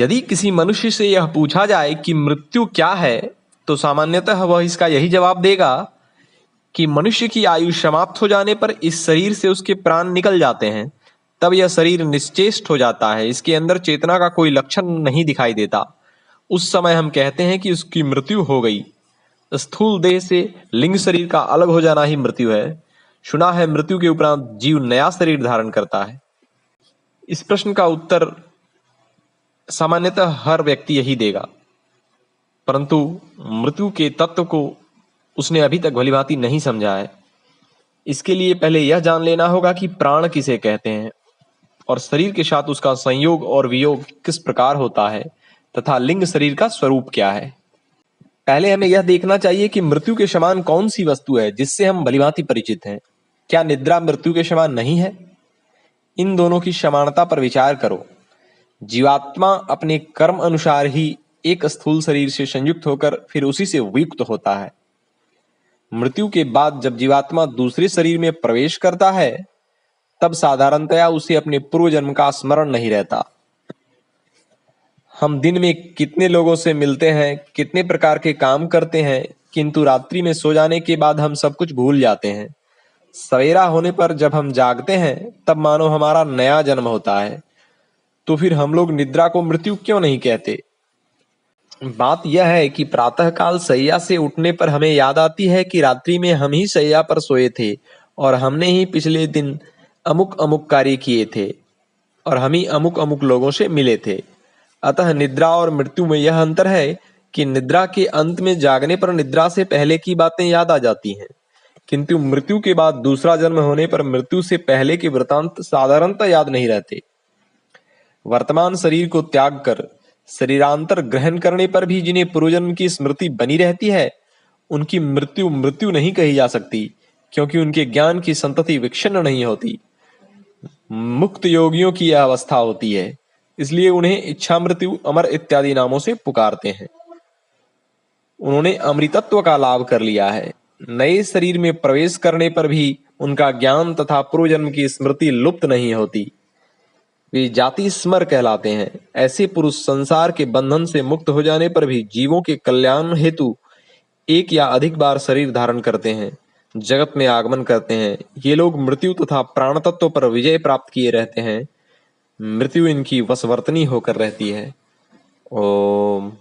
यदि किसी मनुष्य से यह पूछा जाए कि मृत्यु क्या है, तो सामान्यतः वह इसका यही जवाब देगा कि मनुष्य की आयु समाप्त हो जाने पर इस शरीर से उसके प्राण निकल जाते हैं। तब यह शरीर निश्चेष्ट हो जाता है, इसके अंदर चेतना का कोई लक्षण नहीं दिखाई देता। उस समय हम कहते हैं कि उसकी मृत्यु हो गई। स्थूल देह से लिंग शरीर का अलग हो जाना ही मृत्यु है। सुना है मृत्यु के उपरांत जीव नया शरीर धारण करता है। इस प्रश्न का उत्तर सामान्यतः हर व्यक्ति यही देगा, परंतु मृत्यु के तत्व को उसने अभी तक भलीभांति नहीं समझा है। इसके लिए पहले यह जान लेना होगा कि प्राण किसे कहते हैं और शरीर के साथ उसका संयोग और वियोग किस प्रकार होता है तथा लिंग शरीर का स्वरूप क्या है। पहले हमें यह देखना चाहिए कि मृत्यु के समान कौन सी वस्तु है जिससे हम भलीभांति परिचित हैं। क्या निद्रा मृत्यु के समान नहीं है? इन दोनों की समानता पर विचार करो। जीवात्मा अपने कर्म अनुसार ही एक स्थूल शरीर से संयुक्त होकर फिर उसी से वियुक्त होता है। मृत्यु के बाद जब जीवात्मा दूसरे शरीर में प्रवेश करता है, तब साधारणतया उसे अपने पूर्व जन्म का स्मरण नहीं रहता। हम दिन में कितने लोगों से मिलते हैं, कितने प्रकार के काम करते हैं, किंतु रात्रि में सो जाने के बाद हम सब कुछ भूल जाते हैं। सवेरा होने पर जब हम जागते हैं, तब मानो हमारा नया जन्म होता है। तो फिर हम लोग निद्रा को मृत्यु क्यों नहीं कहते? बात यह है कि प्रातःकाल शैया से उठने पर हमें याद आती है कि रात्रि में हम ही शैया पर सोए थे और हमने ही पिछले दिन अमुक अमुक कार्य किए थे और हम ही अमुक अमुक लोगों से मिले थे। अतः निद्रा और मृत्यु में यह अंतर है कि निद्रा के अंत में जागने पर निद्रा से पहले की बातें याद आ जाती हैं, किंतु मृत्यु के बाद दूसरा जन्म होने पर मृत्यु से पहले के वृतांत साधारणतः याद नहीं रहते। वर्तमान शरीर को त्याग कर शरीरांतर ग्रहण करने पर भी जिन्हें पूर्वजन्म की स्मृति बनी रहती है, उनकी मृत्यु मृत्यु नहीं कही जा सकती, क्योंकि उनके ज्ञान की संतति विक्षिन्न नहीं होती। मुक्त योगियों की यह अवस्था होती है, इसलिए उन्हें इच्छा मृत्यु, अमर इत्यादि नामों से पुकारते हैं। उन्होंने अमृतत्व का लाभ कर लिया है। नए शरीर में प्रवेश करने पर भी उनका ज्ञान तथा पूर्वजन्म की स्मृति लुप्त नहीं होती। वे जाति स्मर कहलाते हैं। ऐसे पुरुष संसार के बंधन से मुक्त हो जाने पर भी जीवों के कल्याण हेतु एक या अधिक बार शरीर धारण करते हैं, जगत में आगमन करते हैं। ये लोग मृत्यु तथा प्राण तत्व पर विजय प्राप्त किए रहते हैं। मृत्यु इनकी वशवर्तनी होकर रहती है। ओम।